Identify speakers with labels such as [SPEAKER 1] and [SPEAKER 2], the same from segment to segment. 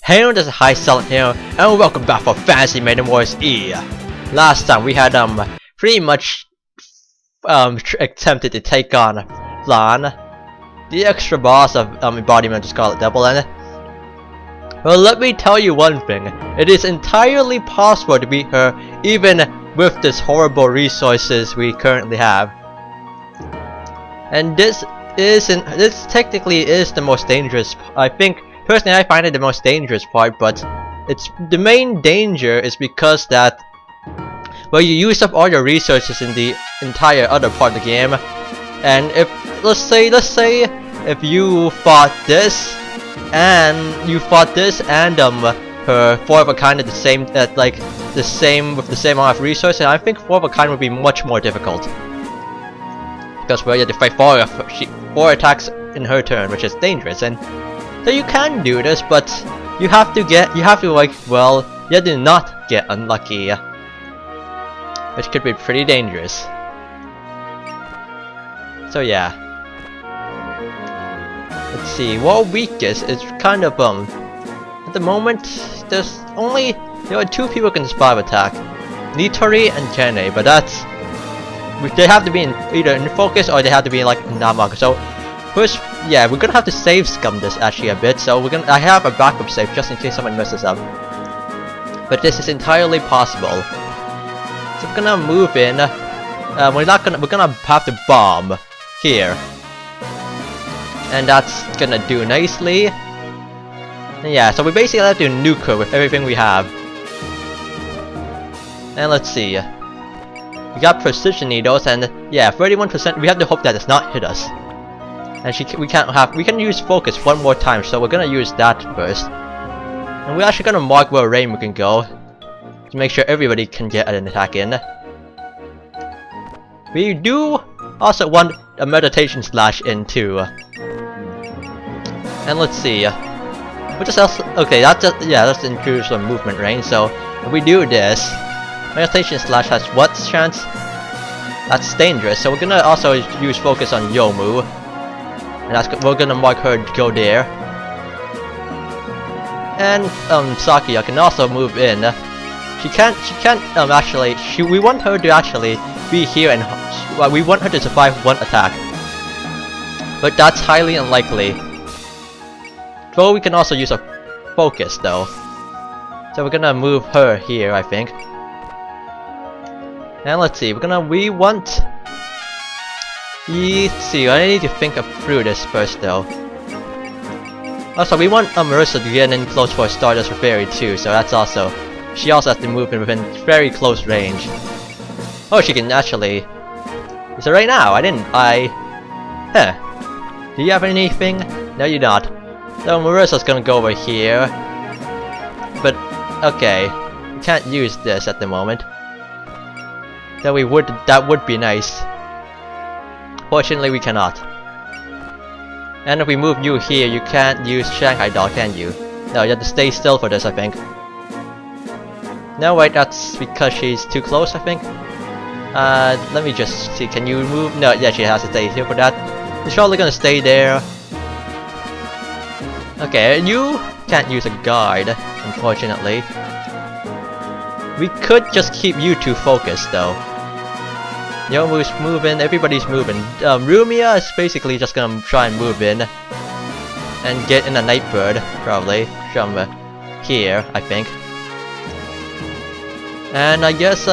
[SPEAKER 1] Hey, this is HighZealot here, and welcome back for Fantasy Maiden Wars E. Last time we had pretty much attempted to take on Flandre, the extra boss of embodiment of Scarlet Devil, and well, let me tell you one thing: it is entirely possible to beat her, even with this horrible resources we currently have. And this technically is the most dangerous. I think. Personally, I find it the most dangerous part, but the main danger is because that, well, you use up all your resources in the entire other part of the game, and if let's say if you fought this and her 4 of a kind at the same with the same amount of resources, I think 4 of a kind would be much more difficult because well, you have to fight 4 attacks in her turn, which is dangerous. And so you can do this, but you have to not get unlucky, which could be pretty dangerous. So yeah, let's see. What weakest is kind of at the moment there's only 2 people can survive attack, Nitori and Kene, but they have to be either in focus or they have to be like in Namaka. So first, yeah, we're gonna have to save scum this actually a bit, so I have a backup save just in case someone messes up. But this is entirely possible. So we're gonna move in. We're gonna have to bomb here, and that's gonna do nicely. And yeah, so we basically have to nuke her with everything we have. And let's see. We got precision needles, and yeah, 31%. We have to hope that does not hit us. And we can use focus one more time, so we're gonna use that first. And we're actually gonna mark where Reimu can go to make sure everybody can get an attack in. We do also want a meditation slash in too. And let's see. Okay, that's includes some movement range. So if we do this, meditation slash has what chance? That's dangerous. So we're gonna also use focus on Yomu. And we're gonna mark her to go there. And Sakuya can also move in. We want her to actually be here, and we want her to survive 1 attack. But that's highly unlikely. Though we can also use a focus though. So we're gonna move her here, I think. And let's see, let's see, I need to think through this first though. Also, we want Marisa to get in close for a Stardust Fairy too, so that's also... She also has to move in within very close range. Oh, she can actually... So right now, Huh. Do you have anything? No, you not. So Marisa's gonna go over here. But, okay. We can't use this at the moment. That would be nice. Fortunately, we cannot. And if we move you here, you can't use Shanghai Doll, can you? No, you have to stay still for this, I think. No, wait, that's because she's too close, I think. Let me just see, can you move? No, yeah, she has to stay here for that. She's probably gonna stay there. Okay, you can't use a guard, unfortunately. We could just keep you 2 focused, though. Yomu's moving, everybody's moving. Remilia is basically just gonna try and move in and get in a Nightbird, probably, from here, I think. And I guess,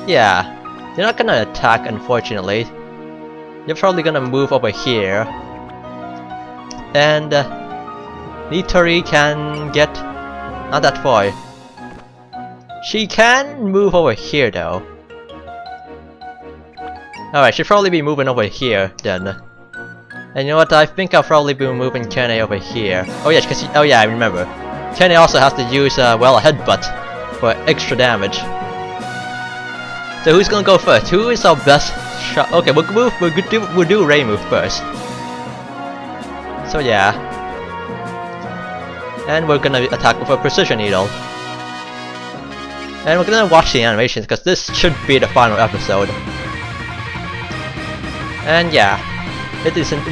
[SPEAKER 1] yeah, they're not gonna attack, unfortunately. They're probably gonna move over here. And Nitori can get not that far. She can move over here, though. Alright, should probably be moving over here then. And you know what? I think I'll probably be moving Kene over here. Oh yeah, oh yeah, I remember. Kene also has to use well, a headbutt for extra damage. So who's gonna go first? Who is our best shot? Okay, we'll do Reimu first. So yeah. And we're gonna attack with a precision needle. And we're gonna watch the animations because this should be the final episode. And yeah,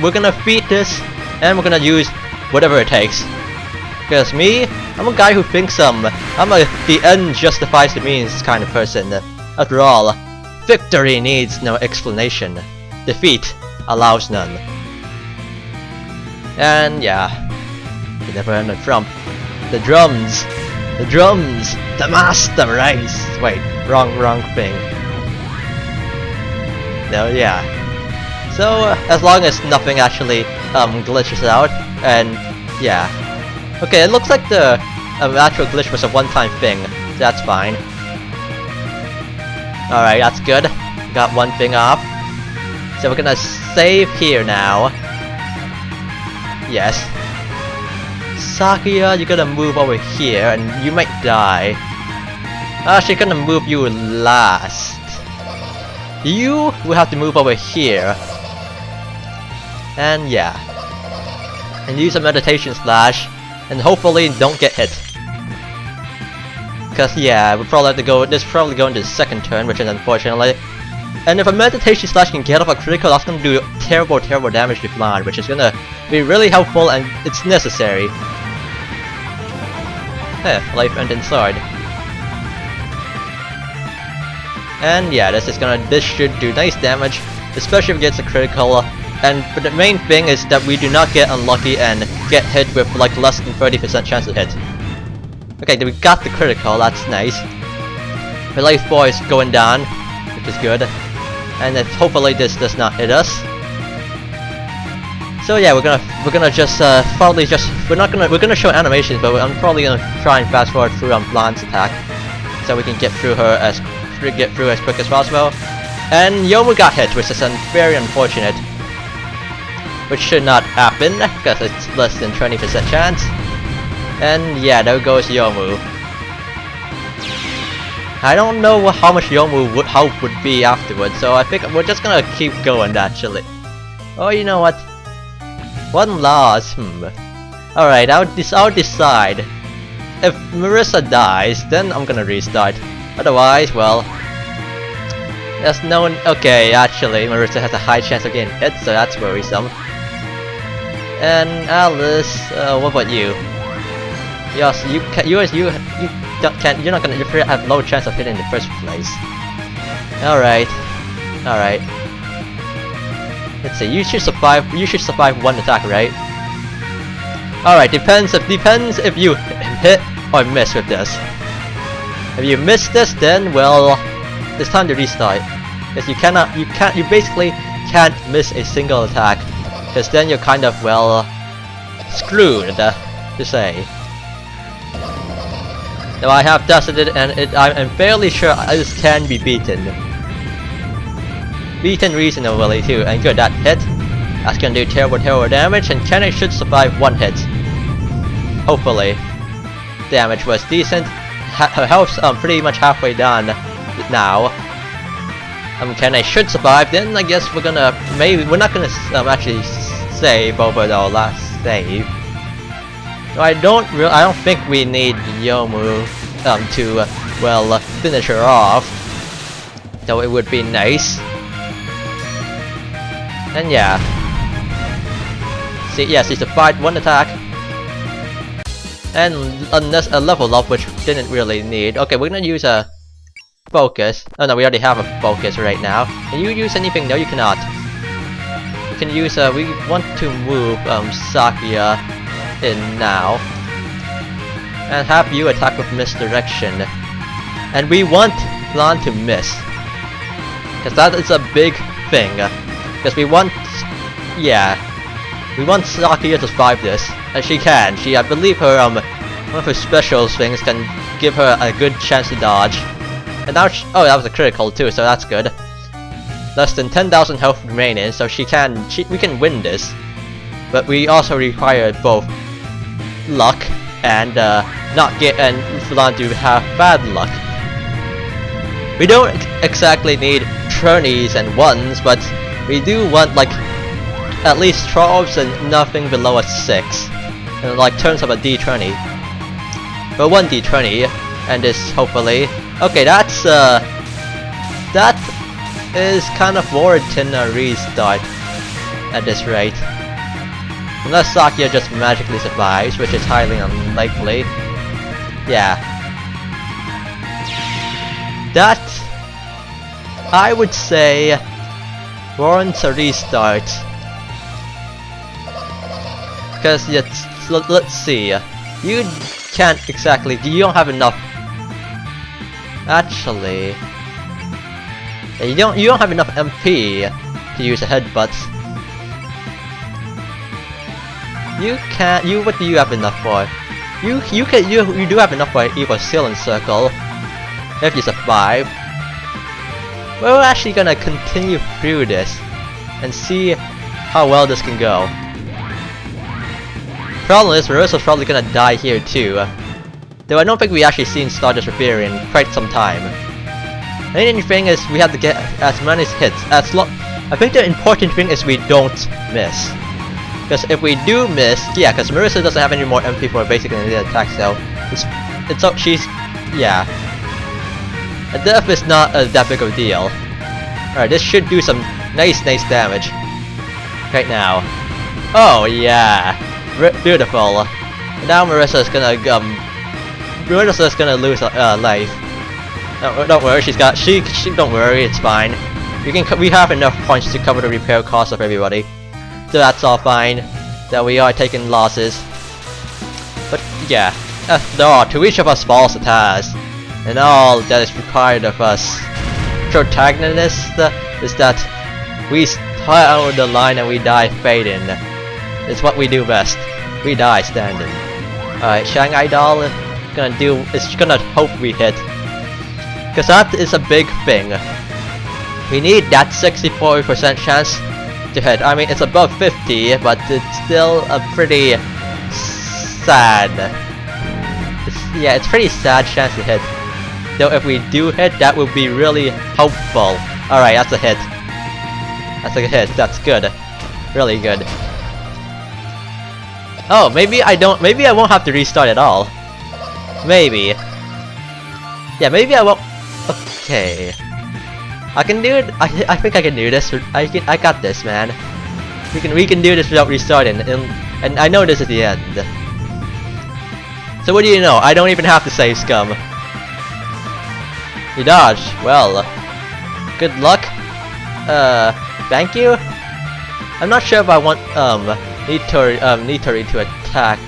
[SPEAKER 1] we're gonna beat this, and we're gonna use whatever it takes. Because me, I'm a guy who thinks the end justifies the means kind of person. After all, victory needs no explanation. Defeat allows none. And yeah, you never heard of Trump. The drums, the master race. Wait, wrong thing. No, yeah. So as long as nothing actually glitches out, and yeah. Okay, it looks like the actual glitch was a one-time thing. That's fine. Alright, that's good. Got one thing off. So we're gonna save here now. Yes. Sakuya, you're gonna move over here and you might die. Actually, gonna move you last. You will have to move over here. And yeah. And use a meditation slash. And hopefully don't get hit. Cause yeah, we'll probably have to go, this probably go into the second turn, which is unfortunately. And if a meditation slash can get off a critical, that's gonna do terrible damage to Flandre, which is gonna be really helpful and it's necessary. Life ending sword. And yeah, this should do nice damage, especially if it gets a critical. But the main thing is that we do not get unlucky and get hit with like less than 30% chance to hit. Okay, we got the critical, that's nice. The life bar is going down, which is good. And hopefully this does not hit us. So yeah, we're gonna just probably just we're gonna show animations, but I'm probably gonna try and fast forward through Flandre's attack, so we can get through as quick as possible. And Yomu got hit, which is very unfortunate. Which should not happen, because it's less than 20% chance. And yeah, there goes Yomu. I don't know how much Yomu would be afterwards, so I think we're just gonna keep going actually. Oh, you know what? One loss, Alright, I'll decide. If Marisa dies, then I'm gonna restart. Otherwise, well... There's no one... Okay, actually, Marisa has a high chance of getting hit, so that's worrisome. And Alice, what about you? Yes, you have low chance of hitting in the first place. Alright. Let's see, you should survive one attack, right? Alright, depends if you hit or miss with this. If you miss this, then well, it's time to restart. Because you basically can't miss a single attack. Because then you're kind of, well, screwed, to say. Now I have tested it, and I'm fairly sure this can be beaten. Beaten reasonably too, and good, that hit. That's gonna do terrible damage, and Kenny should survive one hit. Hopefully. Damage was decent. Her health's pretty much halfway done now. Kenny should survive, then I guess we're not gonna actually save over the last save. So I don't think we need Yomu to well finish her off. Though it would be nice. And yeah. See, yes, she survived one attack. And a level up, which didn't really need. Okay, we're gonna use a focus. Oh no, we already have a focus right now. Can you use anything? No, you cannot. You can use we want to move Sakuya in now. And have you attack with misdirection. And we want Flandre to miss. Because that is a big thing. Because we want Sakuya to survive this. And she can. I believe her one of her special things can give her a good chance to dodge. And now oh, that was a critical too, so that's good. Less than 10,000 health remaining, so we can win this. But we also require both luck and Flandre to have bad luck. We don't exactly need 20s and 1s, but we do want like at least 12s and nothing below a 6. In like terms of a D20. But one D20 and this hopefully. Okay, that is kind of warranting a restart at this rate. Unless Sakuya just magically survives, which is highly unlikely. Yeah. That, I would say, warrants a restart. Because let's see. You can't exactly. You don't have enough. Actually, you don't have enough MP to use a headbutt. You can't. What do you have enough for? You do have enough for an equal ceiling circle if you survive. We're actually gonna continue through this and see how well this can go. Problem is, Marisa's probably gonna die here too. Though I don't think we actually seen Stardust Repair in quite some time. The main thing is we have to get as many hits as I think the important thing is we don't miss. Because if we do miss, yeah, because Marisa doesn't have any more MP for basically any attack, so yeah. A death is not that big of a deal. Alright, this should do some nice damage right now. Oh yeah. Beautiful. Now Marisa's gonna lose life. No, don't worry. Don't worry. It's fine. We have enough points to cover the repair cost of everybody, so that's all fine. That we are taking losses. But yeah, after all, to each of us falls a task, and all that is required of us protagonists is that we start out the line and we die fading. It's what we do best. We die standing. Alright, Shanghai Doll is gonna hope we hit. Cause that is a big thing. We need that 64% chance to hit. I mean, it's above 50, but it's still a pretty sad. It's pretty sad chance to hit. Though if we do hit, that would be really hopeful. Alright, that's a hit. That's a hit. That's good. Really good. Oh, maybe I won't have to restart at all. Maybe. Yeah, maybe I won't. Okay. I can do it. I think I can do this. I got this, man. We can do this without restarting, and I know this is the end. So what do you know? I don't even have to save scum. You dodged. Well, good luck. Thank you. I'm not sure if I want Nitori to attack.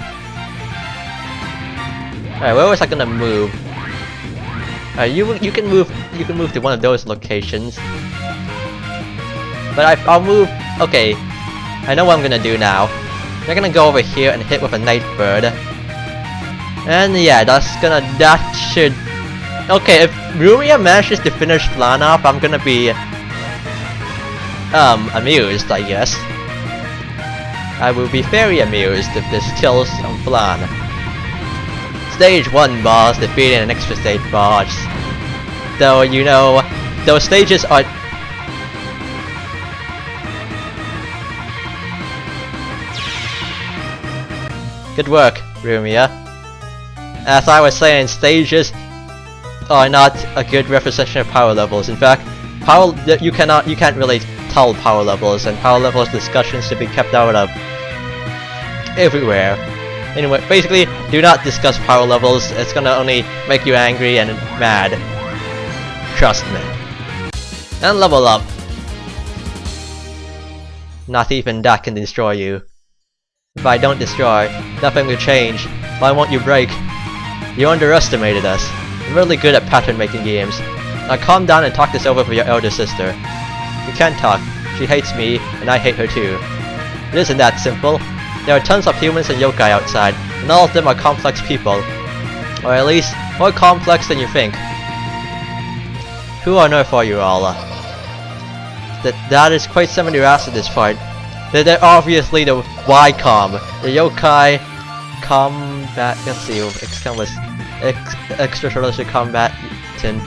[SPEAKER 1] Alright, where was I gonna move? You can move to one of those locations. But I'll move. Okay, I know what I'm gonna do now. You're gonna go over here and hit with a night bird. And yeah, that should. Okay, if Remilia manages to finish Flandre off, I'm gonna be amused, I guess. I will be very amused if this kills Flandre. Stage 1 boss defeating an extra stage boss. Though, you know, those stages are... Good work, Remilia. As I was saying, stages are not a good representation of power levels. In fact, you can't really tell power levels, and power levels discussions should be kept out of everywhere. Anyway, basically, do not discuss power levels. It's gonna only make you angry and mad. Trust me. And level up. Not even that can destroy you. If I don't destroy, nothing will change. Why won't you break? You underestimated us. I'm really good at pattern making games. Now calm down and talk this over with your elder sister. You can't talk. She hates me, and I hate her too. It isn't that simple. There are tons of humans and yokai outside, and all of them are complex people. Or at least, more complex than you think. Who on earth are you all? That is quite some of your ass at this point. They're obviously the YCOM, the yokai combat. Let's see, XCOM was extraterrestrial combatant.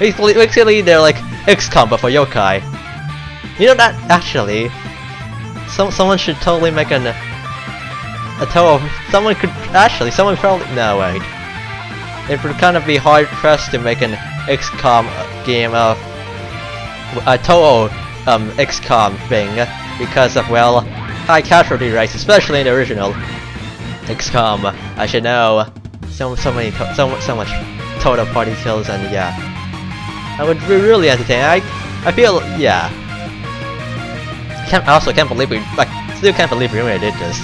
[SPEAKER 1] Basically, they're like XCOM but for yokai. You know that actually. Someone should totally make someone probably, no wait. It would kind of be hard pressed to make an XCOM game of a total XCOM thing because of, well, high casualty rates, especially in the original XCOM. I should know. So much total party kills, and yeah, I would be really entertaining. I feel, yeah. I also can't believe still can't believe we really did this.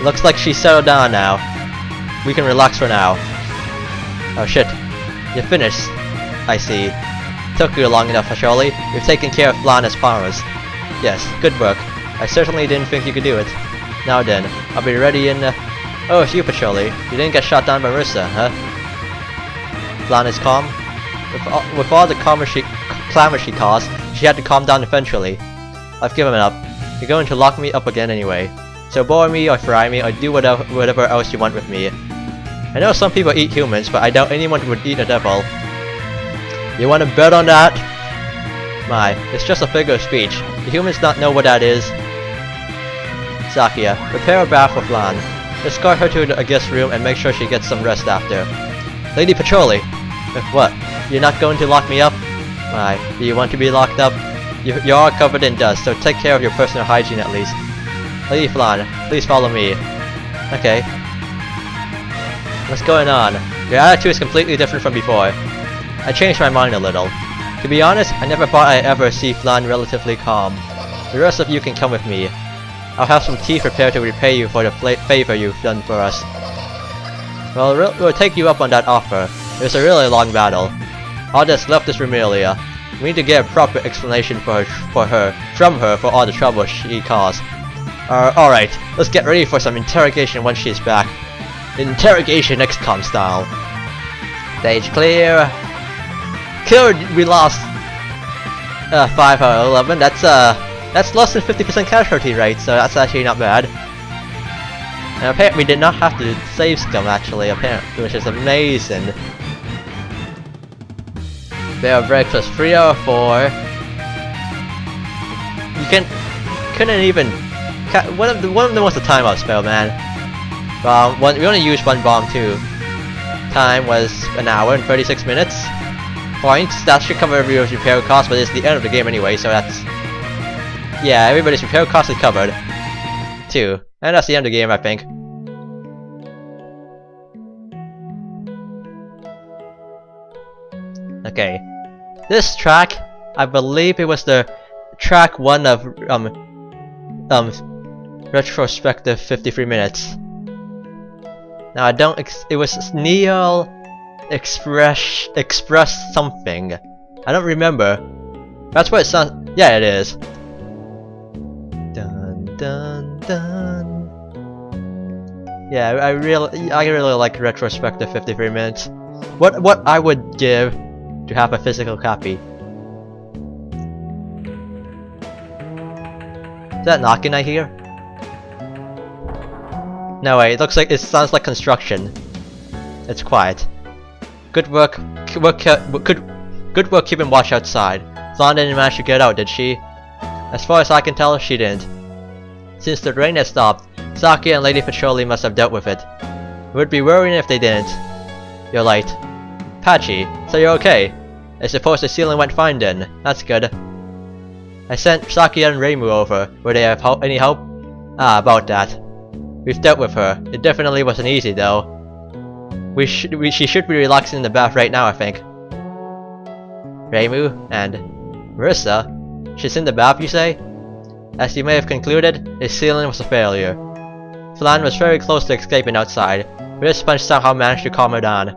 [SPEAKER 1] Looks like she's settled down now. We can relax for now. Oh shit, you're finished. I see. Took you long enough, surely. You've taken care of Flandre's powers. Yes, good work. I certainly didn't think you could do it. Now then, I'll be ready in. Oh, it's you, Patrolli. You didn't get shot down by Marisa, huh? Flandre's calm. With all the clamor she caused, she had to calm down eventually. I've given up. You're going to lock me up again anyway. So bore me or fry me or do whatever else you want with me. I know some people eat humans, but I doubt anyone would eat a devil. You want to bet on that? My, it's just a figure of speech. The humans not know what that is. Sakuya, prepare a bath for Flandre. Escort her to the guest room and make sure she gets some rest after. Lady Patrolli! What? You're not going to lock me up? My, do you want to be locked up? You are covered in dust, so take care of your personal hygiene at least. Lady Flandre, please follow me. Okay. What's going on? Your attitude is completely different from before. I changed my mind a little. To be honest, I never thought I'd ever see Flandre relatively calm. The rest of you can come with me. I'll have some tea prepared to repay you for the favor you've done for us. Well, we'll take you up on that offer. It was a really long battle. All that's left is Remilia. We need to get a proper explanation from her for all the trouble she caused. Alright, let's get ready for some interrogation once she's back. Interrogation XCOM style. Stage clear. Good, we lost 5 out of 11. That's less than 50% casualty rate, so that's actually not bad. And apparently we did not have to save scum actually, apparently, which is amazing. Bear breakfast 3 out of 4. You couldn't even. One of them was the timeout spell, man. We only used one bomb too. Time was 1 hour and 36 minutes. Points, that should cover everyone's repair cost, but it's the end of the game anyway, so that's... Yeah, everybody's repair cost is covered. Too. And that's the end of the game, I think. Okay. This track, I believe it was the track 1 of retrospective 53 minutes. Now I don't it was Neil Express something. I don't remember. That's what it sounds. Yeah, it is. Dun dun dun. Yeah, I really like retrospective 53 minutes. What I would give to have a physical copy. Is that knocking I hear? No way, it looks like it sounds like construction. It's quiet. Good work keeping watch outside. Flandre didn't manage to get out, did she? As far as I can tell, she didn't. Since the rain has stopped, Sakuya and Lady Patrolli must have dealt with it. It would be worrying if they didn't. You're late. Patchy, so you're okay. I suppose the ceiling went fine then. That's good. I sent Sakuya and Reimu over. Would they have any help? Ah, about that. We've dealt with her. It definitely wasn't easy though. She should be relaxing in the bath right now, I think. Reimu and Marisa? She's in the bath, you say? As you may have concluded, his ceiling was a failure. Flandre was very close to escaping outside, but this sponge somehow managed to calm her down.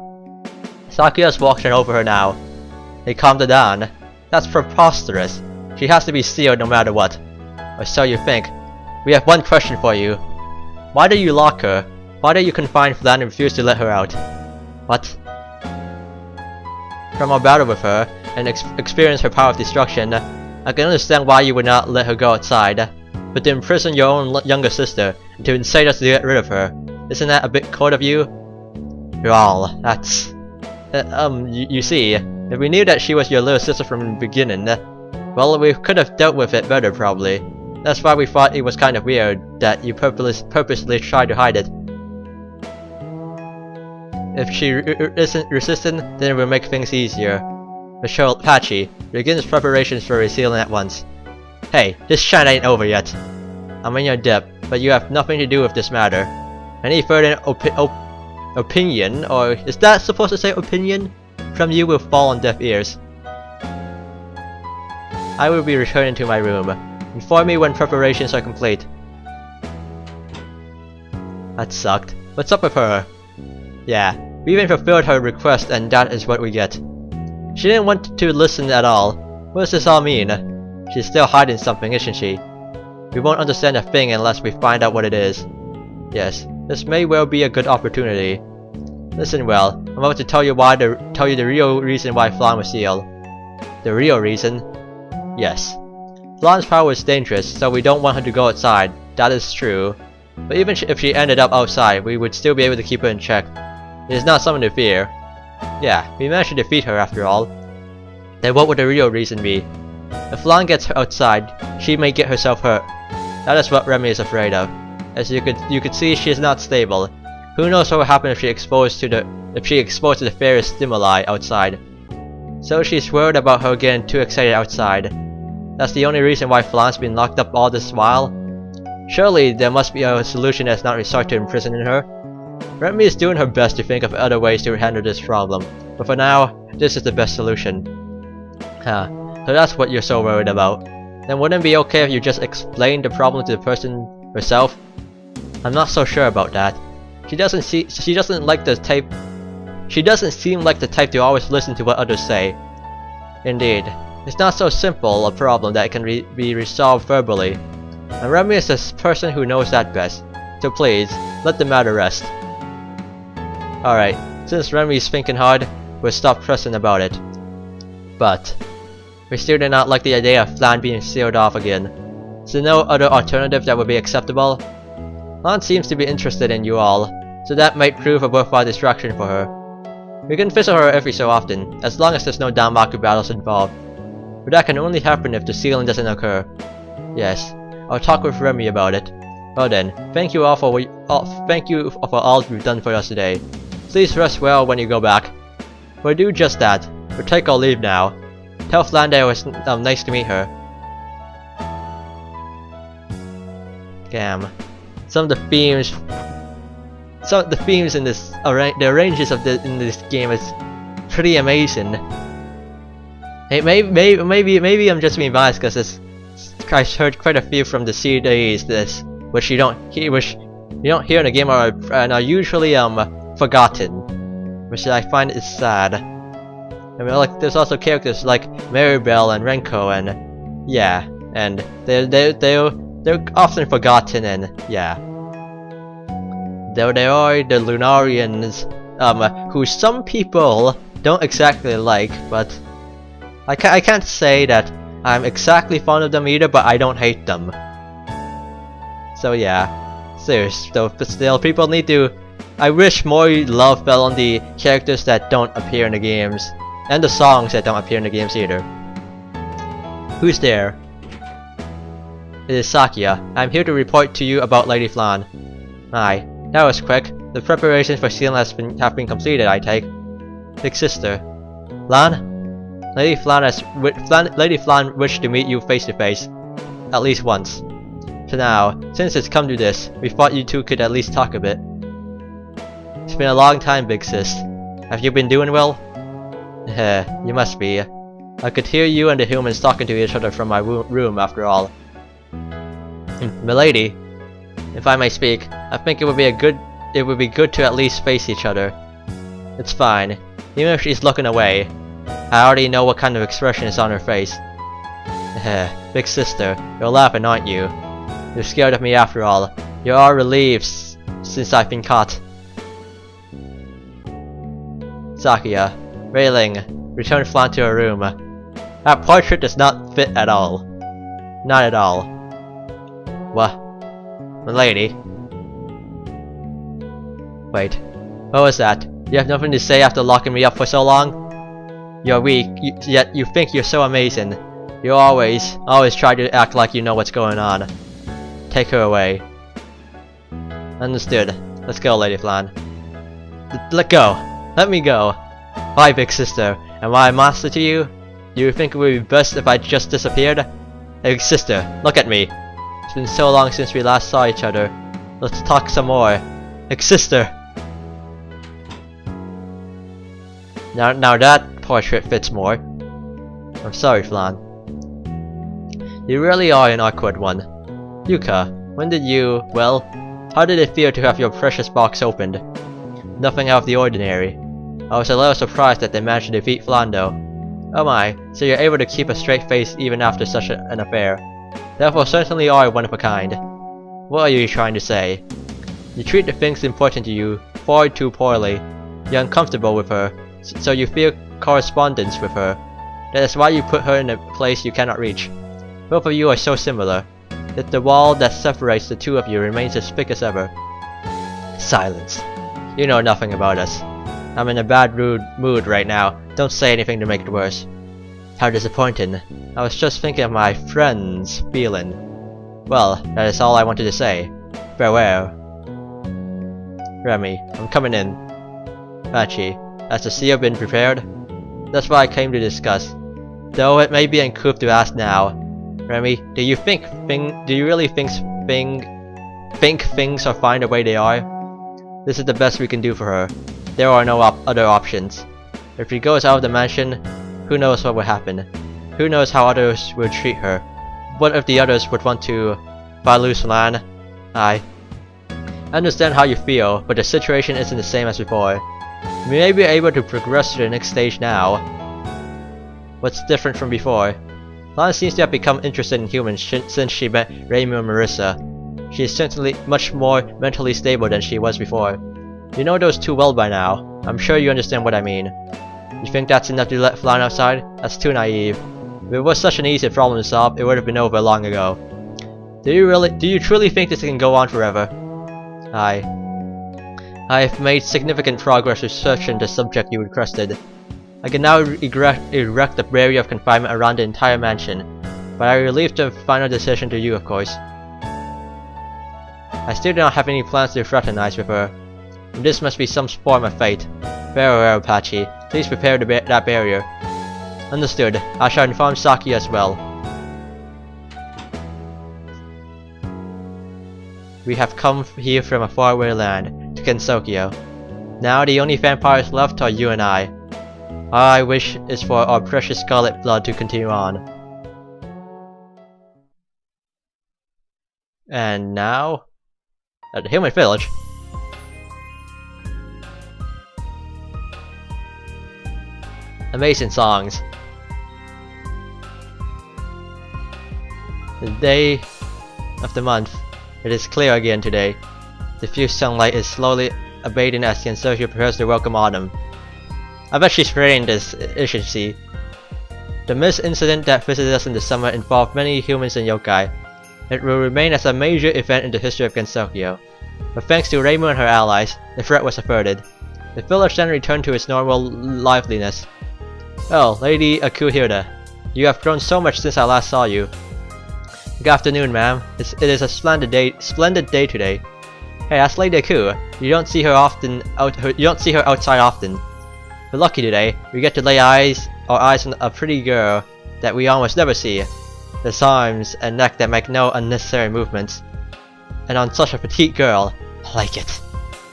[SPEAKER 1] Sakuya's walking over her now. They calmed her down. That's preposterous. She has to be sealed no matter what. Or so you think. We have one question for you. Why do you lock her? Why do you confine Flandre and refuse to let her out? What? From our battle with her, and experience her power of destruction, I can understand why you would not let her go outside. But to imprison your own younger sister, and to incite us to get rid of her, isn't that a bit cold of you? Well, that's... you see, if we knew that she was your little sister from the beginning, well, we could have dealt with it better probably. That's why we thought it was kind of weird that you purposely tried to hide it. If she isn't resistant, then it will make things easier. Patchy, begins preparations for resealing at once. Hey, this shine ain't over yet. I'm in your debt, but you have nothing to do with this matter. Any further opinion, or is that supposed to say opinion, from you will fall on deaf ears. I will be returning to my room. Inform me when preparations are complete. That sucked. What's up with her? Yeah, we even fulfilled her request and that is what we get. She didn't want to listen at all. What does this all mean? She's still hiding something, isn't she? We won't understand a thing unless we find out what it is. Yes, this may well be a good opportunity. Listen well, I'm about to tell you the real reason why Flandre was sealed. The real reason? Yes. Flandre's power is dangerous, so we don't want her to go outside. That is true. But even if she ended up outside, we would still be able to keep her in check. It is not something to fear. Yeah, we managed to defeat her after all. Then what would the real reason be? If Flandre gets her outside, she may get herself hurt. That is what Remy is afraid of. As you could see, she is not stable. Who knows what will happen if she exposed to the various stimuli outside. So she's worried about her getting too excited outside. That's the only reason why Flandre's been locked up all this while? Surely there must be a solution that's not resort to imprisoning her. Remy is doing her best to think of other ways to handle this problem, but for now, this is the best solution. So that's what you're so worried about. Then wouldn't it be okay if you just explained the problem to the person herself? I'm not so sure about that. She doesn't seem like the type to always listen to what others say. Indeed, it's not so simple a problem that can be resolved verbally. And Remy is the person who knows that best. So please, let the matter rest. Alright, since Remy is thinking hard, we'll stop pressing about it. But we still do not like the idea of Flandre being sealed off again. Is there no other alternative that would be acceptable? Flandre seems to be interested in you all, so that might prove a worthwhile distraction for her. We can visit her every so often, as long as there's no Danmaku battles involved. But that can only happen if the sealing doesn't occur. Yes, I'll talk with Remy about it. Well then, thank you for all you've done for us today. Please rest well when you go back. We'll do just that. We'll take our leave now. Tell Flandre it was nice to meet her. Damn. Some of the themes in this, the arrangements in this game is pretty amazing. Hey, maybe I'm just being biased because I heard quite a few from the series which you don't hear in the game and are usually forgotten, which I find is sad. I mean, like there's also characters like Maribel and Renko, and yeah, and they're often forgotten, and yeah. Though there are the Lunarians, who some people don't exactly like, but I can't say that I'm exactly fond of them either, but I don't hate them. So yeah, but still, people need to. I wish more love fell on the characters that don't appear in the games, and the songs that don't appear in the games either. Who's there? It is Sakuya. I'm here to report to you about Lady Flandre. Hi, that was quick. The preparations for sealing have been completed, I take. Big sister. Flandre? Lady Flandre wished to meet you face to face. At least once. So now, since it's come to this, we thought you two could at least talk a bit. It's been a long time, big sis. Have you been doing well? You must be. I could hear you and the humans talking to each other from my room after all. Milady, if I may speak, I think it would be good to at least face each other. It's fine, even if she's looking away. I already know what kind of expression is on her face. Big sister, you're laughing, aren't you? You're scared of me after all. You're all relieved since I've been caught. Sakuya, railing, return Flandre to her room. That portrait does not fit at all. Not at all. What? Milady? Wait, what was that? You have nothing to say after locking me up for so long? You're weak, yet you think you're so amazing. You always try to act like you know what's going on. Take her away. Understood. Let's go, Lady Flandre. Let go! Let me go! Why, big sister? Am I a monster to you? Do you think it would be best if I just disappeared? Hey, sister, look at me. It's been so long since we last saw each other. Let's talk some more. Like sister! Now that portrait fits more. I'm sorry, Flan. You really are an awkward one. Yuka, when did you... well, how did it feel to have your precious box opened? Nothing out of the ordinary. I was a little surprised that they managed to defeat Flandre. Oh my, so you're able to keep a straight face even after such an affair. Therefore certainly are one of a kind. What are you trying to say? You treat the things important to you far too poorly. You're uncomfortable with her, so you feel correspondence with her. That is why you put her in a place you cannot reach. Both of you are so similar, that the wall that separates the two of you remains as thick as ever. Silence. You know nothing about us. I'm in a bad mood right now. Don't say anything to make it worse. How disappointing. I was just thinking of my friend's feeling. Well, that is all I wanted to say. Farewell. Remy, I'm coming in. Pachi, has the seal been prepared? That's what I came to discuss. Though it may be uncouth to ask now. Remy, do you really think things are fine the way they are? This is the best we can do for her. There are no other options. If she goes out of the mansion, who knows what will happen? Who knows how others will treat her? What if the others would want to... if I lose Flan? I understand how you feel, but the situation isn't the same as before. We may be able to progress to the next stage now. What's different from before? Flan seems to have become interested in humans since she met Reimu and Marisa. She is certainly much more mentally stable than she was before. You know those two well by now. I'm sure you understand what I mean. You think that's enough to let Flan outside? That's too naive. If it was such an easy problem to solve, it would have been over long ago. Do you truly think this can go on forever? I have made significant progress researching the subject you requested. I can now erect a barrier of confinement around the entire mansion, but I will leave the final decision to you, of course. I still do not have any plans to fraternize with her. This must be some form of fate. Farewell, Pachi. Please prepare that barrier. Understood. I shall inform Sakuya as well. We have come here from a faraway land, to Kensokyo. Now the only vampires left are you and I. All I wish is for our precious scarlet blood to continue on. And now... at the human village. Amazing songs. The day of the month. It is clear again today. Diffuse sunlight is slowly abating as Kensokyo prepares to welcome autumn. I bet she's fearing this, isn't she? The mist incident that visited us in the summer involved many humans and yokai. It will remain as a major event in the history of Kensokyo. But thanks to Reimu and her allies, the threat was averted. The village then returned to its normal liveliness. Oh, Lady Akuhira, you have grown so much since I last saw you. Good afternoon, ma'am. It is a splendid day today. Hey, that's Lady Aku. You don't see her outside often. We're lucky today. We get to lay our eyes on a pretty girl that we almost never see. There's arms and neck that make no unnecessary movements. And on such a petite girl, I like it.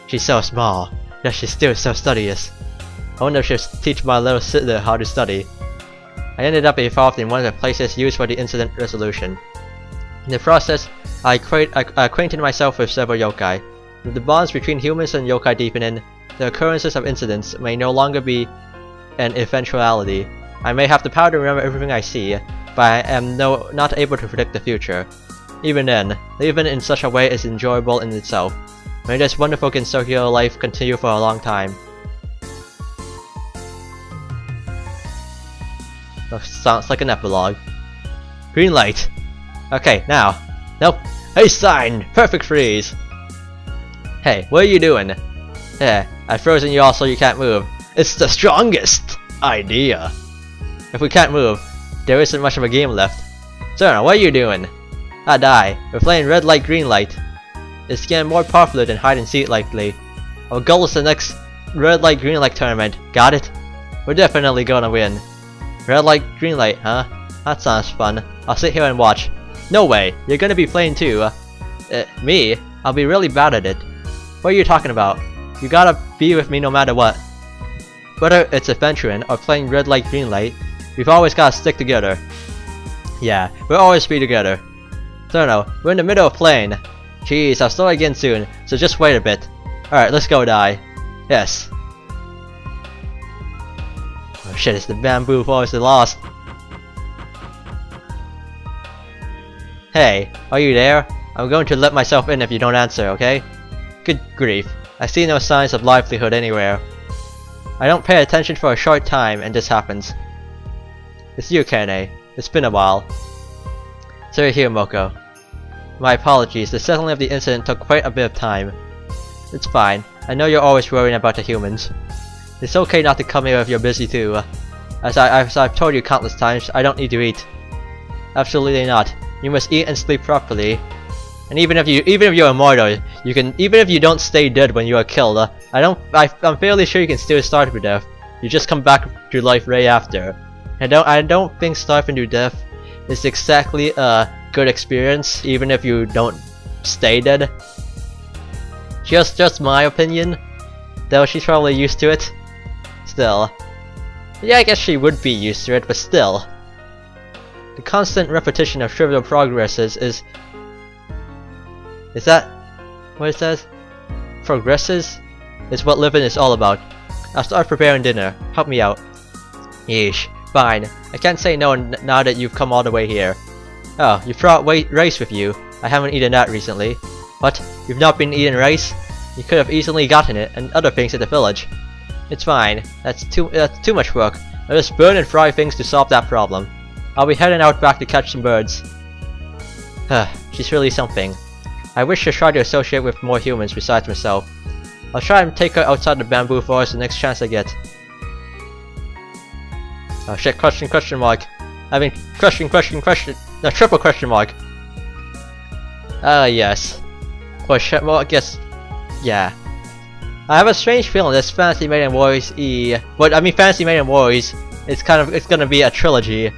[SPEAKER 1] She's so small, yet she's still so studious. I wonder if she'll teach my little sister how to study. I ended up involved in one of the places used for the incident resolution. In the process, I acquainted myself with several yokai. With the bonds between humans and yokai deepening, the occurrences of incidents may no longer be an eventuality. I may have the power to remember everything I see, but I am not able to predict the future. Even then, living in such a way is enjoyable in itself. May this wonderful Kensokyo life continue for a long time. That sounds like an epilogue. Green light! Okay, now. Nope. Hey, sign! Perfect freeze! Hey, what are you doing? Yeah, I've frozen you all so you can't move. It's the strongest idea! If we can't move, there isn't much of a game left. Zerna, what are you doing? Die. We're playing red light, green light. It's getting more popular than hide and seek lately. Our goal is the next red light, green light tournament. Got it? We're definitely gonna win. Red light, green light, huh? That sounds fun. I'll sit here and watch. No way, you're gonna be playing too. Me? I'll be really bad at it. What are you talking about? You gotta be with me no matter what. Whether it's adventuring or playing red light green light, we've always gotta stick together. Yeah, we'll always be together. So no, we're in the middle of playing. Jeez, I'll start again soon, so just wait a bit. Alright, let's go die. Yes. Oh shit, it's the bamboo forest lost. Hey, are you there? I'm going to let myself in if you don't answer, okay? Good grief, I see no signs of livelihood anywhere. I don't pay attention for a short time and this happens. It's you, Kane. It's been a while. So you're here, Moko. My apologies, the settling of the incident took quite a bit of time. It's fine, I know you're always worrying about the humans. It's okay not to come here if you're busy too. As I've told you countless times, I don't need to eat. Absolutely not. You must eat and sleep properly. And even if you're immortal, even if you don't stay dead when you are killed, I'm fairly sure you can still starve to death. You just come back to life right after. I don't think starving to death is exactly a good experience, even if you don't stay dead. Just my opinion. Though she's probably used to it. Still. Yeah, I guess she would be used to it, but still. The constant repetition of trivial progresses is that what it says? Progresses? Is what living is all about. I'll start preparing dinner. Help me out. Yeesh. Fine. I can't say no now that you've come all the way here. Oh, you brought rice with you. I haven't eaten that recently. What? You've not been eating rice? You could have easily gotten it and other things at the village. It's fine. That's too much work. I'll just burn and fry things to solve that problem. I'll be heading out back to catch some birds. She's really something. I wish to try to associate with more humans besides myself. I'll try and take her outside the bamboo forest the next chance I get. Oh shit, question mark. I mean, question, no, triple question mark. Yes. Well, I guess, yeah. I have a strange feeling this Fantasy Maiden Warriors Fantasy Maiden Warriors, it's gonna be a trilogy.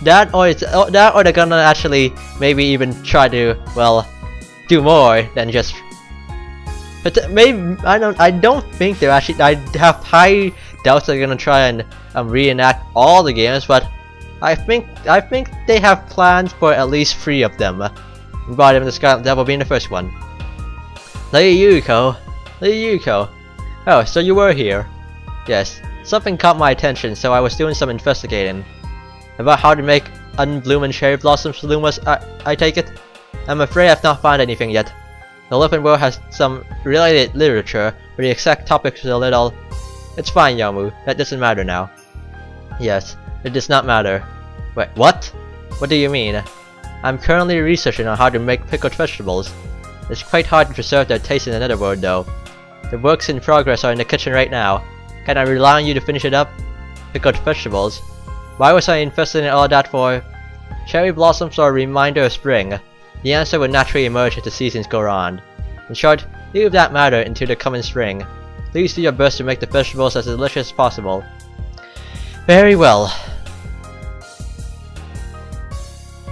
[SPEAKER 1] That or they're gonna actually maybe even try to, well, do more than just. But maybe I don't think they're actually. I have high doubts they're gonna try and reenact all the games, but I think they have plans for at least 3 of them. Embodiment of the Scarlet Devil being the first one. Lady Yuko. Oh, so you were here. Yes, something caught my attention, so I was doing some investigating. About how to make unblooming cherry blossoms bloom, I take it? I'm afraid I've not found anything yet. The living world has some related literature, but the exact topics is a little. It's fine, Yamu. That doesn't matter now. Yes, it does not matter. Wait, what? What do you mean? I'm currently researching on how to make pickled vegetables. It's quite hard to preserve their taste in the netherworld, though. The works in progress are in the kitchen right now. Can I rely on you to finish it up? Pickled vegetables? Why was I invested in all that for? Cherry blossoms are a reminder of spring. The answer will naturally emerge as the seasons go on. In short, leave that matter into the coming spring. Please do your best to make the vegetables as delicious as possible. Very well.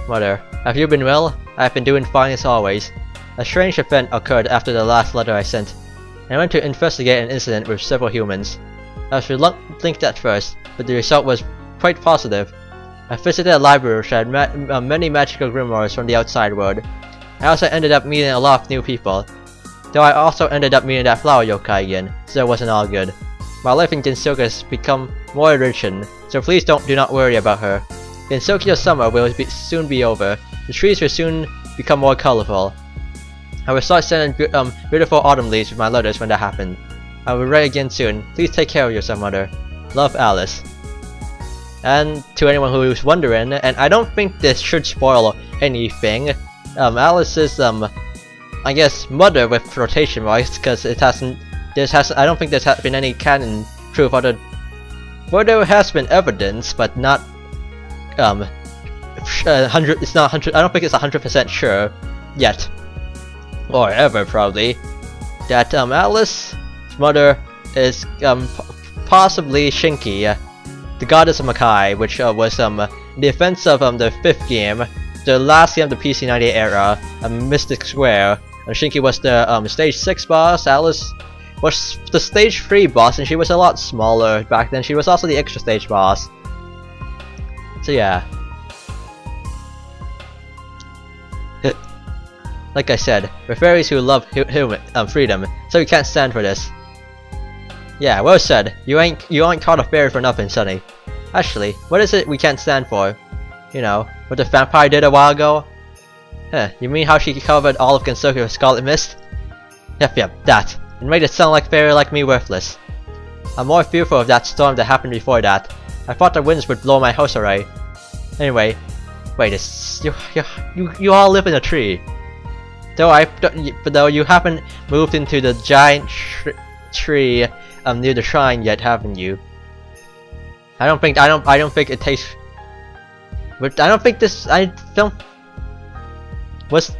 [SPEAKER 1] Mother, have you been well? I have been doing fine as always. A strange event occurred after the last letter I sent. I went to investigate an incident with several humans. I was reluctant at first, but the result was quite positive. I visited a library which had many magical grimoires from the outside world. I also ended up meeting a lot of new people. Though I also ended up meeting that flower yokai again, so it wasn't all good. My life in Ginsoka has become more enriching, so please do not worry about her. Ginsoki's summer will soon be over. The trees will soon become more colorful. I will start sending beautiful autumn leaves with my letters when that happens. I will write again soon. Please take care of yourself, Mother. Love, Alice. And to anyone who is wondering, and I don't think this should spoil anything, Alice's I guess mother with flotation marks, because it hasn't. I don't think there's been any canon proof other. Well, there has been evidence, but not 100. It's not 100. I don't think it's 100% sure yet, or ever probably, that Alice's mother is possibly Shinki, the goddess of Makai, which was in the events of the 5th game, the last game of the PC98 era, Mystic Square, and Shinki was the stage 6 boss, Alice was the stage 3 boss, and she was a lot smaller back then. She was also the extra stage boss. So yeah. Like I said, we're fairies who love freedom, so we can't stand for this. Yeah, well said. You ain't called a fairy for nothing, Sonny. Actually, what is it we can't stand for? You know, what the vampire did a while ago? Huh, you mean how she covered all of Gensoku with scarlet mist? Yep, that. And made it sound like fairy like me worthless. I'm more fearful of that storm that happened before that. I thought the winds would blow my house away. Anyway, wait, you all live in a tree. Though you haven't moved into the giant tree near the shrine yet, haven't you? I don't think it takes. But I don't think this. I don't. Was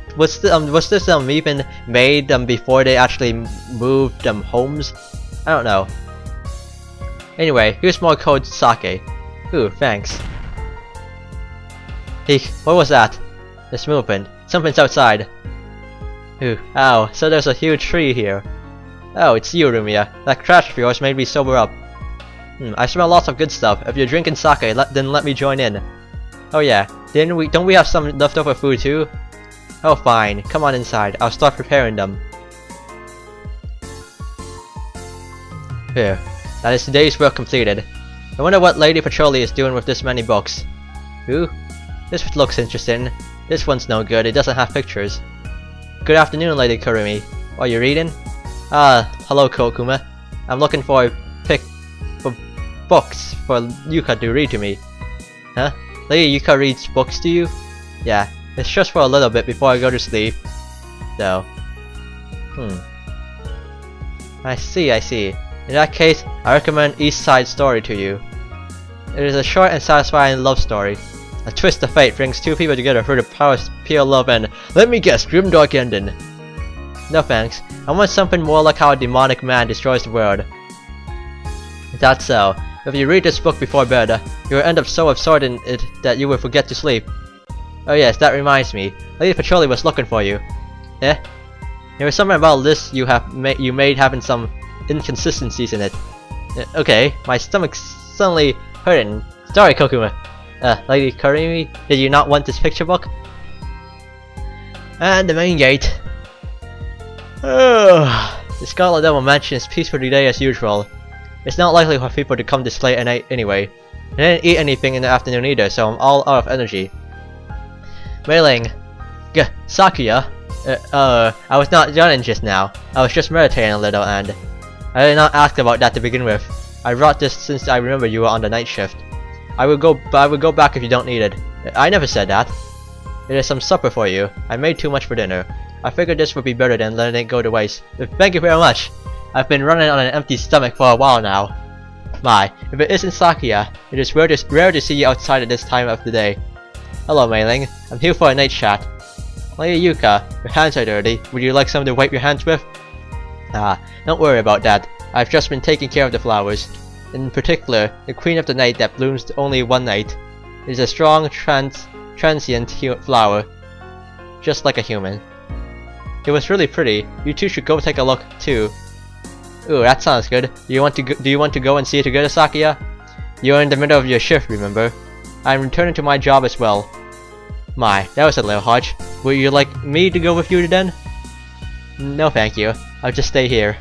[SPEAKER 1] this even made before they actually moved homes? I don't know. Anyway, here's more cold sake. Ooh, thanks. Hey, what was that? There's movement. Something's outside. Ooh, ow, so there's a huge tree here. Oh, it's you, Remilia. That crash of yours made me sober up. I smell lots of good stuff. If you're drinking sake, then let me join in. Oh yeah, don't we have some leftover food too? Oh fine, come on inside. I'll start preparing them. Here, that is today's work completed. I wonder what Lady Patrolli is doing with this many books. Ooh, this looks interesting. This one's no good, it doesn't have pictures. Good afternoon, Lady Kurumi. Are you reading? Hello Kokuma. I'm looking for books for Yuka to read to me. Huh? Lady Yuka reads books to you? Yeah, it's just for a little bit before I go to sleep. So. I see. In that case, I recommend East Side Story to you. It is a short and satisfying love story. A twist of fate brings two people together through the power of pure love and, let me guess, grimdark ending. No thanks. I want something more like how a demonic man destroys the world. That's so. If you read this book before bed, you will end up so absorbed in it that you will forget to sleep. Oh yes, that reminds me. Lady Patrolli was looking for you. Eh? There was something about this you made having some inconsistencies in it. Okay, my stomach's suddenly hurting. Sorry, Kokuma. Lady Kurumi, did you not want this picture book? And the main gate. The Scarlet Devil Mansion is peaceful today as usual. It's not likely for people to come this late at night anyway. I didn't eat anything in the afternoon either, so I'm all out of energy. Mailing. Sakuya. I was not yawning just now. I was just meditating a little and I did not ask about that to begin with. I brought this since I remember you were on the night shift. I will go back if you don't need it. I never said that. It is some supper for you. I made too much for dinner. I figured this would be better than letting it go to waste. Thank you very much. I've been running on an empty stomach for a while now. My, if it isn't Sakuya, it is rare to see you outside at this time of the day. Hello, Mailing. I'm here for a night chat. Lady Yuka, your hands are dirty. Would you like something to wipe your hands with? Don't worry about that. I've just been taking care of the flowers. In particular, the Queen of the Night that blooms only one night. It is a strong, transient flower. Just like a human. It was really pretty. You two should go take a look, too. Ooh, that sounds good. Do you want to go and see it together, Sakuya? You're in the middle of your shift, remember? I'm returning to my job as well. My, that was a little harsh. Would you like me to go with you then? No thank you. I'll just stay here.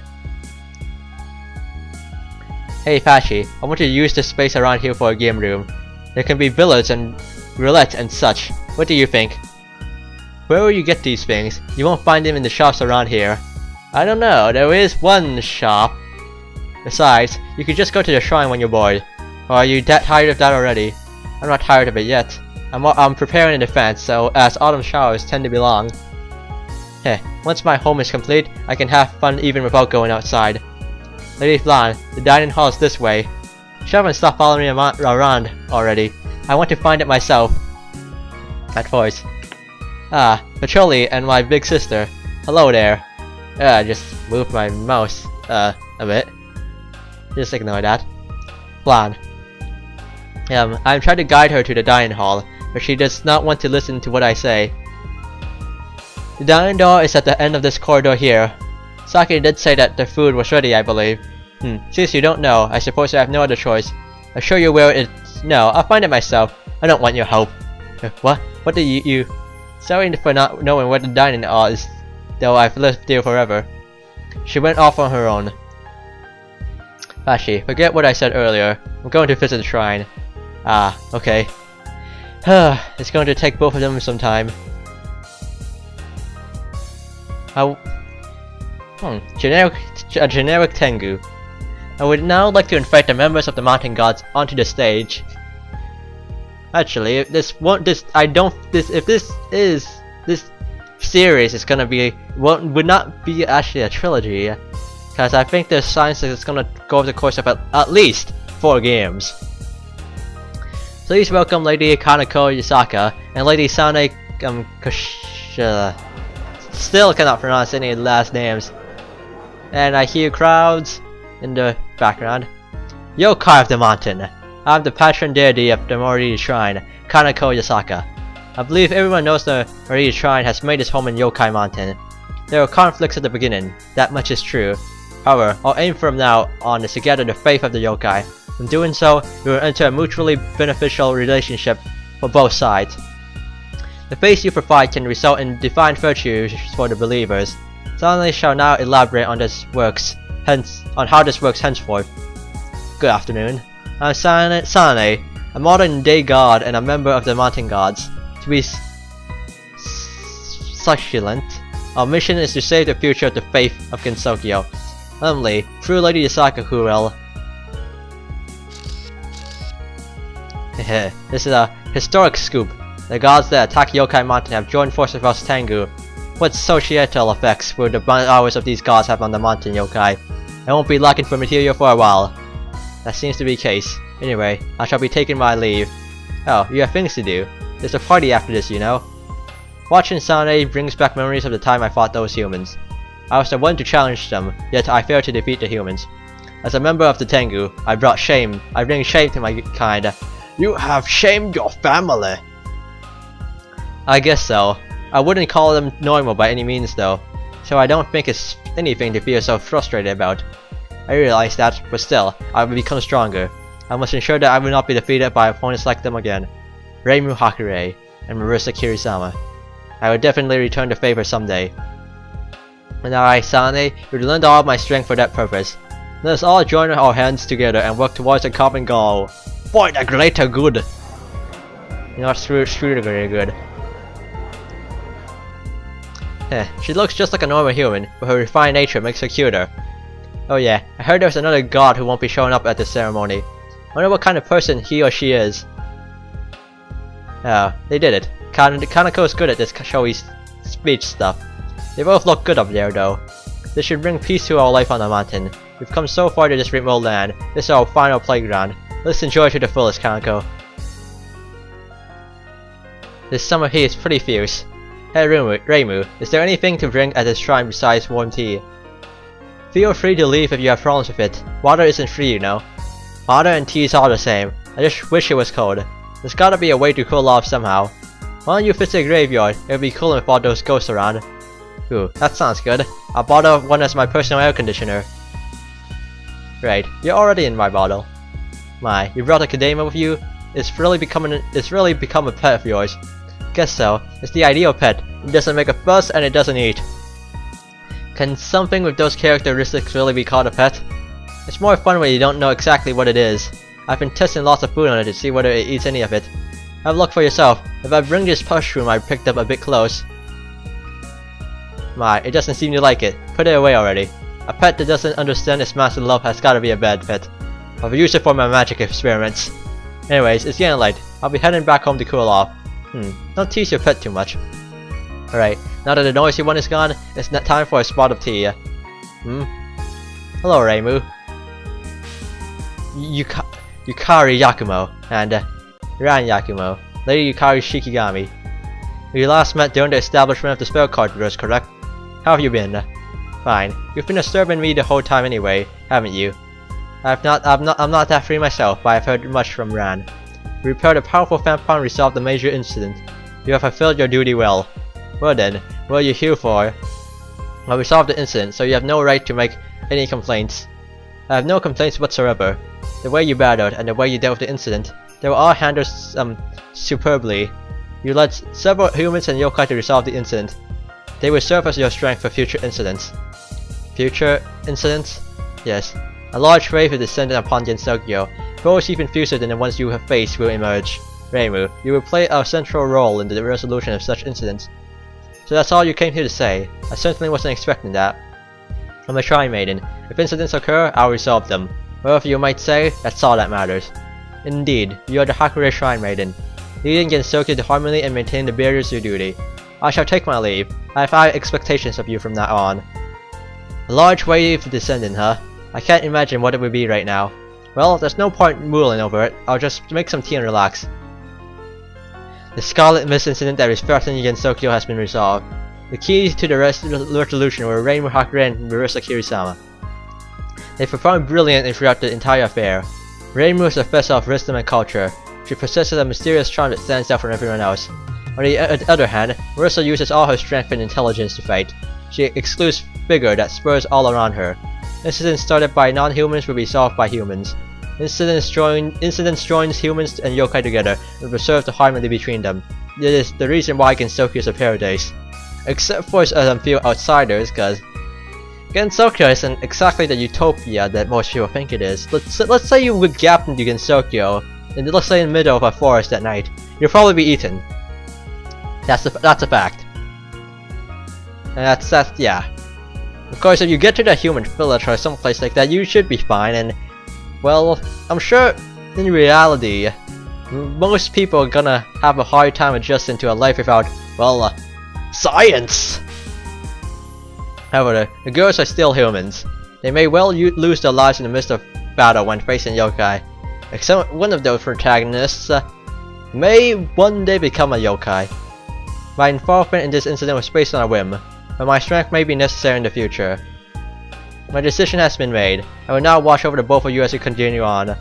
[SPEAKER 1] Hey Pachi, I want to use this space around here for a game room. There can be billiards and roulette and such. What do you think? Where will you get these things? You won't find them in the shops around here. I don't know, there is one shop. Besides, you could just go to the shrine when you're bored. Or are you that tired of that already? I'm not tired of it yet. I'm preparing in advance, so as autumn showers tend to be long. Heh, once my home is complete, I can have fun even without going outside. Lady Flandre, the dining hall is this way. Shut up and stop following me around already. I want to find it myself. That voice. Patrolli and my big sister. Hello there. I just moved my mouse, a bit. Just ignore that. Flandre. I'm trying to guide her to the dining hall. but she does not want to listen to what I say. The dining door is at the end of this corridor here. Sakuya did say that the food was ready, I believe. Since you don't know, I suppose I have no other choice. I'll show you where it's... No, I'll find it myself. I don't want your help. What? What do you... Sorry for not knowing where the dining hall is, though I've lived there forever. She went off on her own. Bashi, forget what I said earlier. I'm going to visit the shrine. Ah, okay. It's going to take both of them some time. Generic Tengu. I would now like to invite the members of the mountain gods onto the stage. Actually, if this series is gonna be would not be actually a trilogy, because I think there's signs that it's gonna go over the course of at least 4 games. Please welcome Lady Kanako Yasaka and Lady Sane still cannot pronounce any last names. And I hear crowds in the background. Yokai of the mountain. I'm the patron deity of the Morita Shrine, Kanako Yasaka. I believe everyone knows the Morita Shrine has made its home in Yokai Mountain. There were conflicts at the beginning, that much is true. However, our aim from now on is to gather the faith of the yokai. In doing so, we will enter a mutually beneficial relationship for both sides. The faith you provide can result in divine virtues for the believers. Sane shall now elaborate on how this works henceforth. Good afternoon. I'm Sane, a modern-day god and a member of the mountain gods. To be succulent, our mission is to save the future of the faith of Gensokyo. Namely, through Lady Yasaka who will... This is a historic scoop. The gods that attack Yokai Mountain have joined forces with us Tengu. What societal effects will the powers of these gods have on the mountain yokai? I won't be lacking for material for a while. That seems to be the case. Anyway, I shall be taking my leave. Oh, you have things to do. There's a party after this, you know. Watching Sane brings back memories of the time I fought those humans. I was the one to challenge them, yet I failed to defeat the humans. As a member of the Tengu, I bring shame to my kind. You have shamed your family! I guess so. I wouldn't call them normal by any means though, so I don't think it's anything to feel so frustrated about. I realize that, but still, I will become stronger. I must ensure that I will not be defeated by opponents like them again. Reimu Hakure and Marisa Kirisama. I will definitely return the favor someday. And I, Sane, will lend all my strength for that purpose. Let us all join our hands together and work towards a common goal. For the greater good! Not through the greater good. She looks just like a normal human, but her refined nature makes her cuter. Oh yeah, I heard there's another god who won't be showing up at this ceremony. I wonder what kind of person he or she is. Oh, they did it. Kanako's good at this showy speech stuff. They both look good up there though. This should bring peace to our life on the mountain. We've come so far to this remote land. This is our final playground. Let's enjoy it to the fullest, Kanako. This summer heat is pretty fierce. Hey Reimu, is there anything to drink at this shrine besides warm tea? Feel free to leave if you have problems with it. Water isn't free, you know. Water and tea is all the same. I just wish it was cold. There's gotta be a way to cool off somehow. Why don't you visit a graveyard? It would be cool with all those ghosts around. Ooh, that sounds good. I'll bottle one as my personal air conditioner. Right, you're already in my bottle. My, you brought a Kadema with you? It's really become a pet of yours. Guess so. It's the ideal pet. It doesn't make a fuss and it doesn't eat. Can something with those characteristics really be called a pet? It's more fun when you don't know exactly what it is. I've been testing lots of food on it to see whether it eats any of it. Have a look for yourself. If I bring this mushroom I picked up a bit close. My, it doesn't seem to like it. Put it away already. A pet that doesn't understand its master's love has gotta be a bad pet. I'll use it for my magic experiments. Anyways, it's getting late. I'll be heading back home to cool off. Don't tease your pet too much. Alright, now that the noisy one is gone, it's not time for a spot of tea. Hello Reimu. Yukari Yakumo, and Ran Yakumo, Lady Yukari Shikigami. We last met during the establishment of the spell card readers, correct? How have you been? Fine. You've been disturbing me the whole time anyway, haven't you? I'm not that free myself, but I've heard much from Ran. You repaired a powerful fanpon and resolved a major incident. You have fulfilled your duty well. Well then, what are you here for? I resolved the incident, so you have no right to make any complaints. I have no complaints whatsoever. The way you battled and the way you dealt with the incident, they were all handled superbly. You led several humans and yokai to resolve the incident. They will serve as your strength for future incidents. Future incidents? Yes. A large wave has descended upon Gensokyo. Foes even fiercer than the ones you have faced will emerge. Reimu, you will play a central role in the resolution of such incidents. So that's all you came here to say. I certainly wasn't expecting that. I'm a Shrine Maiden. If incidents occur, I'll resolve them. Whatever you might say, that's all that matters. Indeed, you are the Hakure Shrine Maiden. Leading Gensokyo to harmony and maintain the barriers your duty. I shall take my leave. I have high expectations of you from now on. A large wave descending, huh? I can't imagine what it would be right now. Well, there's no point mulling over it. I'll just make some tea and relax. The Scarlet Mist incident that is threatening Gensokyo has been resolved. The keys to the resolution were Reimu Hakure and Marisa Kirisama. They performed brilliantly throughout the entire affair. Reimu is a professor of wisdom and culture. She possesses a mysterious charm that stands out from everyone else. On the other hand, Marisa uses all her strength and intelligence to fight. She excludes vigor that spurs all around her. Incidents started by non-humans will be solved by humans. Incidents joins humans and yokai together and preserve the harmony between them. It is the reason why Gensokyo is a paradise. Except for some few outsiders, cause Gensokyo isn't exactly the utopia that most people think it is. Let's say you would gap into Gensokyo, and let's say in the middle of a forest at night. You'll probably be eaten. That's a fact. And that's yeah. Of course, if you get to the human village or someplace like that, you should be fine. And well, I'm sure in reality, most people are gonna have a hard time adjusting to a life without, well, science. However, the girls are still humans. They may well lose their lives in the midst of battle when facing yokai. Except one of those protagonists may one day become a yokai. My involvement in this incident was based on a whim, but my strength may be necessary in the future. My decision has been made. I will now watch over the both of you as you continue on,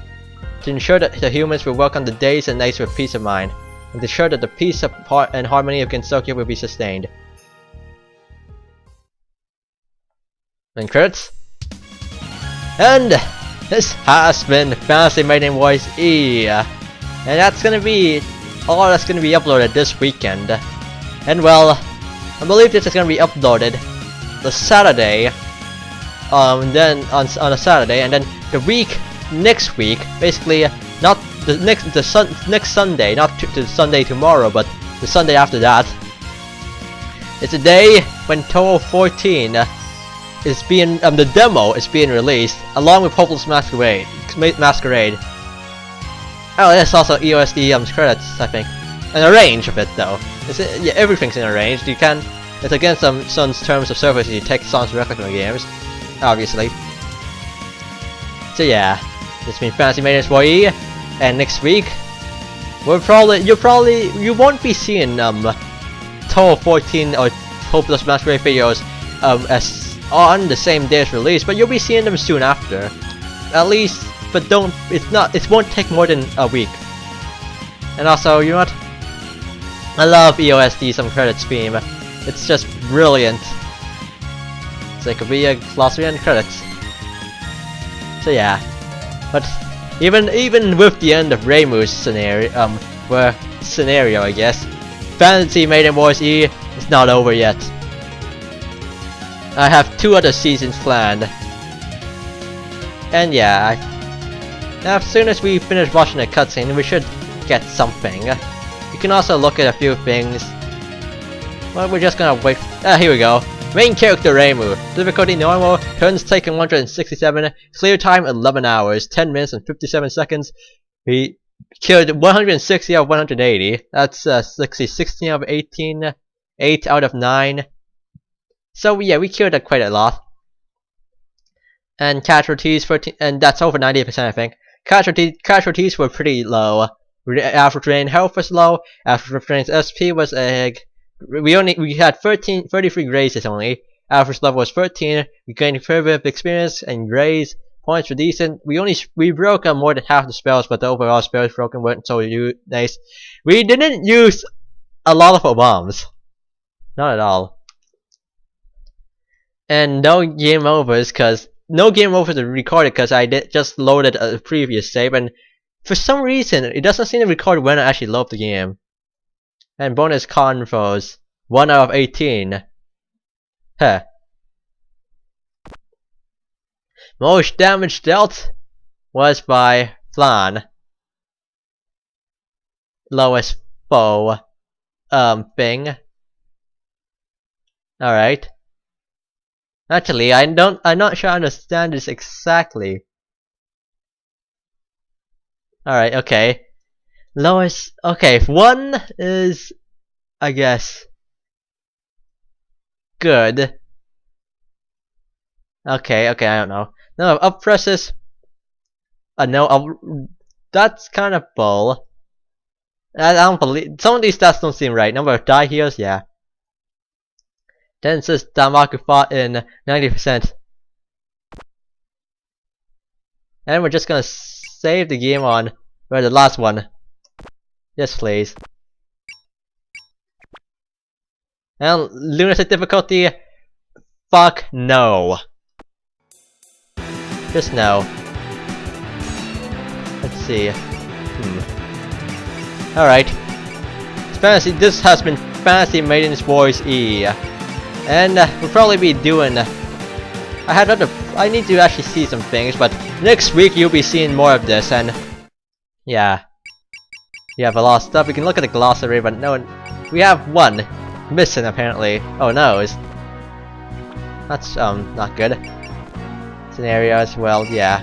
[SPEAKER 1] to ensure that the humans will welcome the days and nights with peace of mind, and to ensure that the peace and harmony of Gensokyo will be sustained. And credits. And this has been Fantasy Maiden Voice E, and that's gonna be all that's gonna be uploaded this weekend. And well, I believe this is gonna be uploaded the Saturday, then on a Saturday, and then the next week, basically not the next Sunday, not the Sunday tomorrow, but the Sunday after that. It's a day when Toho 14 is being the demo is being released, along with Hopeless Masquerade. Oh, there's also EOSD credits, I think, and a range of it though. Yeah, everything's in a range. You can. It's against some terms of service if you take songs directly from the games, obviously. So yeah, it's been Fantasy Maiden Voice, and next week you won't be seeing Toho 14 or Hopeless Masquerade videos as on the same day as release, but you'll be seeing them soon after. At least, but it won't take more than a week. And also, you know what? I love EOSD some credits theme. It's just brilliant. So it could be a glossary and credits. So yeah. But even with the end of Reimu's scenario, I guess, Fantasy Maiden Voice E is not over yet. I have 2 other seasons planned. And yeah, as soon as we finish watching the cutscene, we should get something. You can also look at a few things. Well, we're just gonna wait. Here we go. Main character Reimu. Difficulty normal. Turns taken 167. Clear time 11 hours, 10 minutes and 57 seconds. We killed 160 out of 180. That's 16 out of 18. 8 out of 9. So yeah, we killed quite a lot. And casualties 14, and that's over 90%, I think. Casualties were pretty low. Average range health was low. Average range SP was we had 33 grazes only. Average level was 13. We gained further experience and graze. Points were decent. We broke more than half the spells, but the overall spells broken weren't so nice. We didn't use a lot of our bombs. Not at all. And no game overs, cause no game overs are recorded, cause I just loaded a previous save, and for some reason it doesn't seem to record when I actually load the game. And bonus confos, 1 out of 18. Huh. Most damage dealt was by Flandre. Lowest foe thing. Alright. Actually, I'm not sure I understand this exactly. Alright, okay. Lowest, okay, 1 is, I guess, good. Okay, I don't know. No, up presses. No, that's kind of bull. I don't believe, some of these stats don't seem right. Number of die heals, yeah. Then it says Damaku fought in 90%. And we're just gonna save the game on the last one. Yes, please. And lunatic difficulty? Fuck no. Just no. Let's see. Alright. This has been Fantasy Maiden's Voice E. And we'll probably be doing... I need to actually see some things, but next week you'll be seeing more of this, and... yeah. You have a lot of stuff. We can look at the glossary, but no, we have 1 missing apparently. Oh no, that's not good. Scenarios, well, yeah.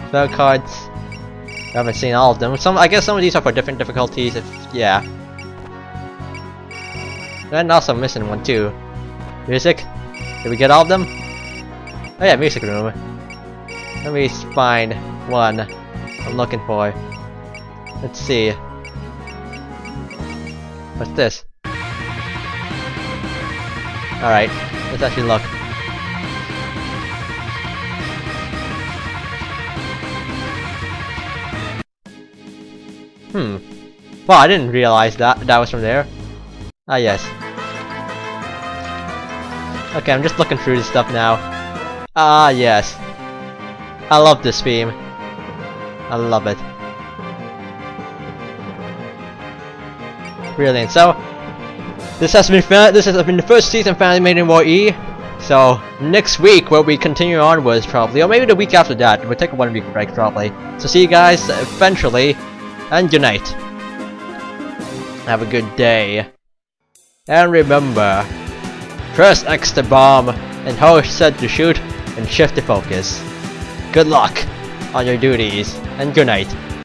[SPEAKER 1] Spell cards. I haven't seen all of them. I guess some of these are for different difficulties. Yeah. And also I'm missing 1 too. Music. Did we get all of them? Oh yeah, music room. Let me find 1 I'm looking for. Let's see. What's this? Alright, let's actually look. Well, I didn't realize that was from there. Ah, yes. Okay, I'm just looking through this stuff now. Ah, yes. I love this theme. I love it. Brilliant. So, this has been the first season of Fantasy Maiden War E. So, next week we'll be continuing onwards probably, or maybe the week after that. We'll take a 1 week break probably. So see you guys eventually, and good night. Have a good day. And remember, press X to bomb, and hold set to shoot, and shift to focus. Good luck on your duties, and good night.